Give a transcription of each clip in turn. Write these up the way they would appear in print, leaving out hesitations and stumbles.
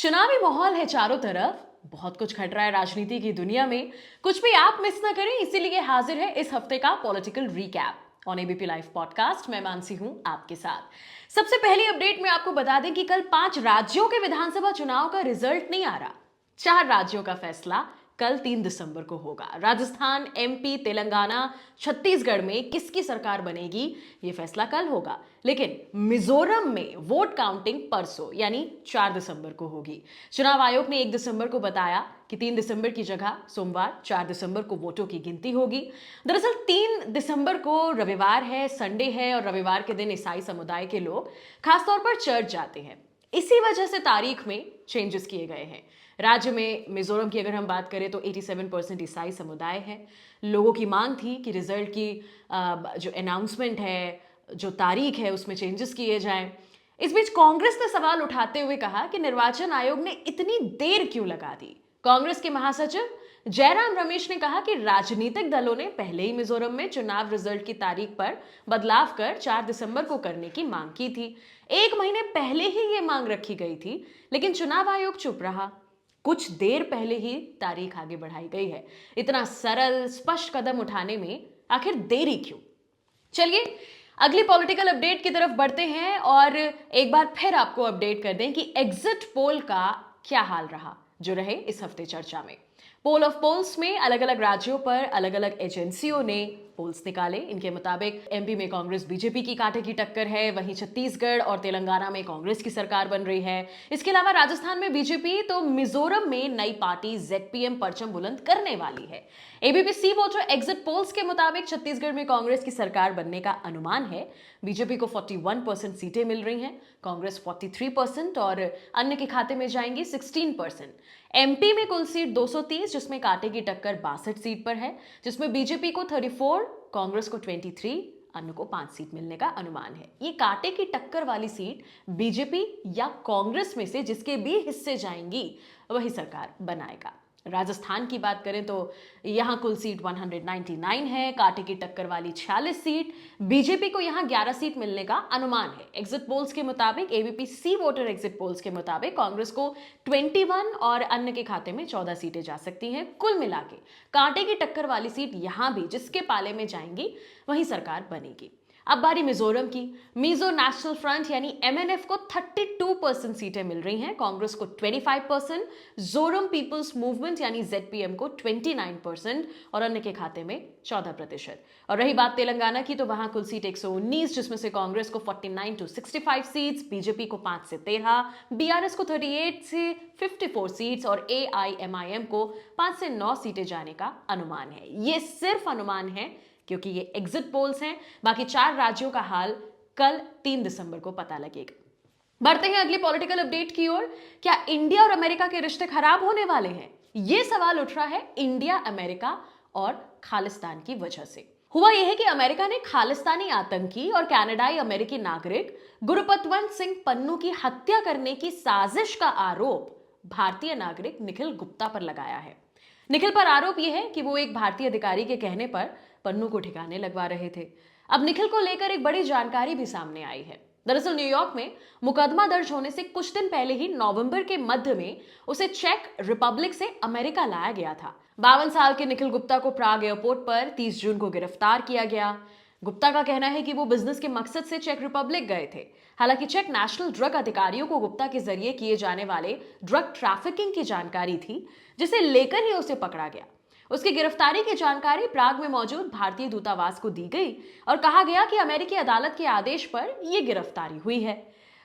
चुनावी माहौल है चारों तरफ। बहुत कुछ घट रहा है राजनीति की दुनिया में। कुछ भी आप मिस ना करें, इसीलिए हाजिर है इस हफ्ते का political recap on ABP live podcast. मैं मानसी हूं आपके साथ। सबसे पहली अपडेट में आपको बता दें कि कल 5 राज्यों के विधानसभा चुनाव का रिजल्ट नहीं आ रहा। 4 राज्यों का फैसला कल 3 दिसंबर को होगा। राजस्थान, एमपी, तेलंगाना, छत्तीसगढ़ में किसकी सरकार बनेगी, यह फैसला कल होगा। लेकिन मिजोरम में वोट काउंटिंग परसों यानी 4 दिसंबर को होगी। चुनाव आयोग ने 1 दिसंबर को बताया कि 3 दिसंबर की जगह सोमवार 4 दिसंबर को वोटों की गिनती होगी। दरअसल 3 दिसंबर को रविवार है, संडे है, और रविवार के दिन ईसाई समुदाय के लोग खासतौर पर चर्च जाते हैं। इसी वजह से तारीख में चेंजेस किए गए हैं। राज्य में मिजोरम की अगर हम बात करें तो 87% ईसाई समुदाय है। लोगों की मांग थी कि रिजल्ट की जो अनाउंसमेंट है, जो तारीख है, उसमें चेंजेस किए जाएं। इस बीच कांग्रेस ने सवाल उठाते हुए कहा कि निर्वाचन आयोग ने इतनी देर क्यों लगा दी। कांग्रेस के महासचिव जयराम रमेश ने कहा कि राजनीतिक दलों ने पहले ही मिजोरम में चुनाव रिजल्ट की तारीख पर बदलाव कर 4 दिसंबर को करने की मांग की थी। 1 महीने पहले ही ये मांग रखी गई थी, लेकिन चुनाव आयोग चुप रहा। कुछ देर पहले ही तारीख आगे बढ़ाई गई है। इतना सरल स्पष्ट कदम उठाने में आखिर देरी क्यों? चलिए अगली पॉलिटिकल अपडेट की तरफ बढ़ते हैं और एक बार फिर आपको अपडेट कर दें कि एग्जिट पोल का क्या हाल रहा, जो रहे इस हफ्ते चर्चा में। पोल ऑफ पोल्स में अलग अलग राज्यों पर अलग अलग एजेंसियों ने पोल्स निकाले। इनके मुताबिक एमपी में कांग्रेस बीजेपी की कांटे की टक्कर है, वहीं छत्तीसगढ़ और तेलंगाना में कांग्रेस की सरकार बन रही है। इसके अलावा राजस्थान में बीजेपी, तो मिजोरम में नई पार्टी जेडपीएम परचम बुलंद करने वाली है। एबीपी सी वोटर एग्जिट पोल्स के मुताबिक छत्तीसगढ़ में कांग्रेस की सरकार बनने का अनुमान है। बीजेपी को 41% सीटें मिल रही हैं, कांग्रेस 43% और अन्य के खाते में जाएंगी 16%। एमपी में कुल सीट 230, जिसमें कांटे की टक्कर 62 सीट पर है, जिसमें बीजेपी को 34, कांग्रेस को 23, अन्य को 5 सीट मिलने का अनुमान है। ये कांटे की टक्कर वाली सीट बीजेपी या कांग्रेस में से जिसके भी हिस्से जाएंगी वही सरकार बनाएगा। राजस्थान की बात करें तो यहां कुल सीट 199 है, कांटे की टक्कर वाली 46 सीट। बीजेपी को यहां 11 सीट मिलने का अनुमान है। एग्जिट पोल्स के मुताबिक, एबीपी सी वोटर एग्जिट पोल्स के मुताबिक कांग्रेस को 21 और अन्य के खाते में 14 सीटें जा सकती हैं। कुल मिला के कांटे की टक्कर वाली सीट यहां भी जिसके पाले में जाएंगी वही सरकार बनेगी। अब बारी मिजोरम की। मिजो नेशनल फ्रंट यानी एमएनएफ को 32% सीटें मिल रही हैं, कांग्रेस को 25%, जोरम पीपल्स मूवमेंट यानी जेडपीएम को 29% और अन्य के खाते में 14%। और रही बात तेलंगाना की, तो वहां कुल सीट 119, जिसमें से कांग्रेस को 49 to 65 सीट्स, बीजेपी को 5 से 13, बीआरएस को 38 से 54 सीट्स और एआईएमआईएम को 5 से 9 सीटें जाने का अनुमान है। ये सिर्फ अनुमान है क्योंकि ये एग्जिट पोल्स हैं। बाकी 4 राज्यों का हाल कल 3 दिसंबर को पता लगेगा। बढ़ते हैं अगली पॉलिटिकल अपडेट की ओर। क्या इंडिया और अमेरिका के रिश्ते खराब होने वाले हैं? यह सवाल उठ रहा है इंडिया, अमेरिका और खालिस्तान की वजह से। हुआ यह है कि अमेरिका ने खालिस्तानी आतंकी और कनाडाई अमेरिकी नागरिक गुरपतवंत सिंह पन्नू की हत्या करने की साजिश का आरोप भारतीय नागरिक निखिल गुप्ता पर लगाया है। निखिल पर आरोप यह है कि वो एक भारतीय अधिकारी के कहने पर पन्नू को ठिकाने लगवा रहे थे। अब निखिल को लेकर एक बड़ी जानकारी भी सामने आई है। दरअसल न्यूयॉर्क में मुकदमा दर्ज होने से कुछ दिन पहले ही नवंबर के मध्य में उसे चेक रिपब्लिक से अमेरिका लाया गया था। 52 साल के निखिल गुप्ता को प्राग एयरपोर्ट पर 30 जून को गिरफ्तार किया गया। गुप्ता का कहना है कि वो बिजनेस के मकसद से चेक रिपब्लिक गए थे। हालांकि चेक नेशनल ड्रग अधिकारियों को गुप्ता के जरिए किए जाने वाले ड्रग ट्रैफिकिंग की जानकारी थी, जिसे लेकर ही उसे पकड़ा गया। उसकी गिरफ्तारी की जानकारी प्राग में मौजूद भारतीय दूतावास को दी गई और कहा गया कि अमेरिकी अदालत के आदेश पर यह गिरफ्तारी हुई है।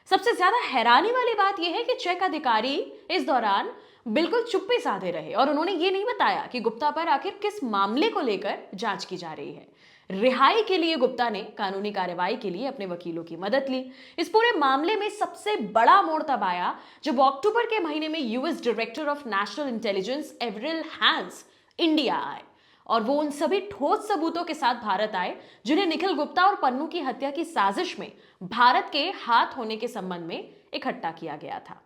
सबसे ज्यादा हैरानी वाली बात यह है कि चेक अधिकारी इस दौरान बिल्कुल चुप्पी साधे रहे और उन्होंने ये नहीं बताया कि गुप्ता पर आखिर किस मामले को लेकर जांच की जा रही है। रिहाई के लिए गुप्ता ने कानूनी कार्रवाई के लिए अपने वकीलों की मदद ली। इस पूरे मामले में सबसे बड़ा मोड़ तब आया जब अक्टूबर के महीने में US director of national intelligence Avril Haines India आए और वो उन सभी ठोस सबूतों के साथ भारत आए जिन्हें निखिल गुप्ता और पन्नू की हत्या की साजिश में भारत के हाथ होने के संबंध में इकट्ठा किया गया था।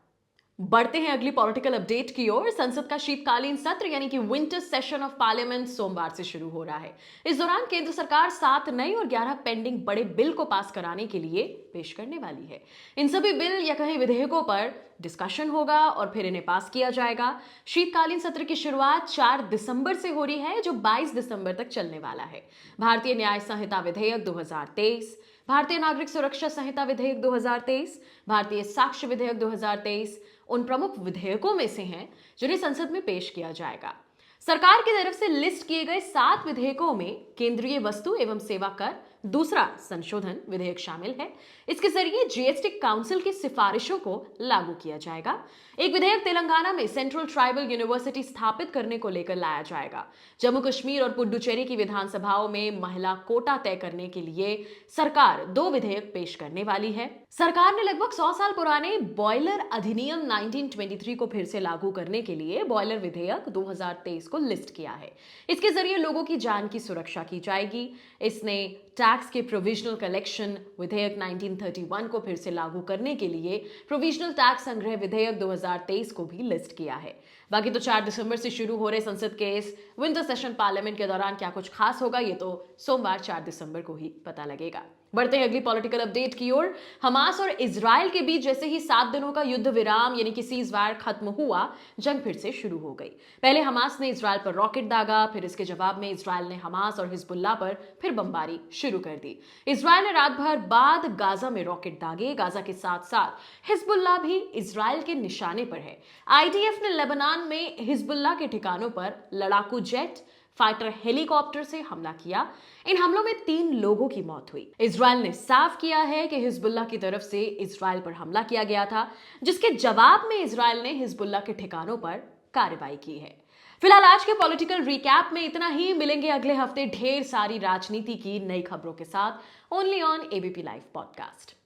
बढ़ते हैं अगली पॉलिटिकल अपडेट की ओर। संसद का शीतकालीन सत्र यानी कि विंटर सेशन ऑफ पार्लियामेंट सोमवार से शुरू हो रहा है। इस दौरान केंद्र सरकार 7 नए और 11 पेंडिंग बड़े बिल को पास कराने के लिए पेश करने वाली है। इन सभी बिल या कहीं विधेयकों पर डिस्कशन होगा और फिर इन्हें पास किया जाएगा। शीतकालीन सत्र की शुरुआत 4 दिसंबर से हो रही है, जो 22 दिसंबर तक चलने वाला है। भारतीय न्याय संहिता विधेयक 2023, भारतीय नागरिक सुरक्षा संहिता विधेयक 2023, भारतीय साक्ष्य विधेयक 2023 उन प्रमुख विधेयकों में से हैं जिन्हें संसद में पेश किया जाएगा। सरकार की तरफ से लिस्ट किए गए 7 विधेयकों में केंद्रीय वस्तु एवं सेवा कर दूसरा संशोधन विधेयक शामिल है। इसके जरिए जीएसटी काउंसिल की सिफारिशों को लागू किया जाएगा। एक विधेयक तेलंगाना में सेंट्रल ट्राइबल यूनिवर्सिटी स्थापित करने को लेकर लाया जाएगा। जम्मू कश्मीर और पुडुचेरी की विधानसभाओं में महिला कोटा तय करने के लिए सरकार 2 विधेयक पेश करने वाली है। सरकार ने लगभग 100 साल पुराने बॉयलर अधिनियम 1923 को फिर से लागू करने के लिए बॉयलर विधेयक 2023 को लिस्ट किया है। इसके जरिए लोगों की जान की सुरक्षा की जाएगी। इसने टैक्स के प्रोविजनल कलेक्शन विधेयक 1931 को फिर से लागू करने के लिए प्रोविजनल टैक्स संग्रह विधेयक 2023 को भी लिस्ट किया है। बाकी तो 4 दिसंबर से शुरू हो रहे संसद के इस विंटर सेशन पार्लियामेंट के दौरान क्या कुछ खास होगा, ये तो सोमवार 4 दिसंबर को ही पता लगेगा। बढ़ते हैं अगली पॉलिटिकल अपडेट की ओर। हमास और इजराइल के बीच जैसे ही 7 दिनों का युद्ध विराम यानी कि सीजफायर खत्म हुआ, जंग फिर से शुरू हो गई। पहले हमास ने इजराइल पर रॉकेट दागा, फिर इसके जवाब में इजराइल ने हमास और हिजबुल्लाह पर फिर बमबारी शुरू कर दी। इजराइल ने रात भर बाद गाजा में रॉकेट दागे। गाजा के साथ साथ हिजबुल्लाह भी इजराइल के निशाने पर है। आईडीएफ ने लेबनान में हिजबुल्लाह के ठिकानों पर लड़ाकू जेट, फाइटर हेलीकॉप्टर से हमला किया। इन हमलों में 3 लोगों की मौत हुई। इजराइल ने साफ किया है कि हिजबुल्लाह की तरफ से इजराइल पर हमला किया गया था, जिसके जवाब में इजराइल ने हिजबुल्लाह के ठिकानों पर कार्रवाई की है। फिलहाल आज के पॉलिटिकल रिकैप में इतना ही। मिलेंगे अगले हफ्ते ढेर सारी राजनीति की नई खबरों के साथ, only on ABP live podcast.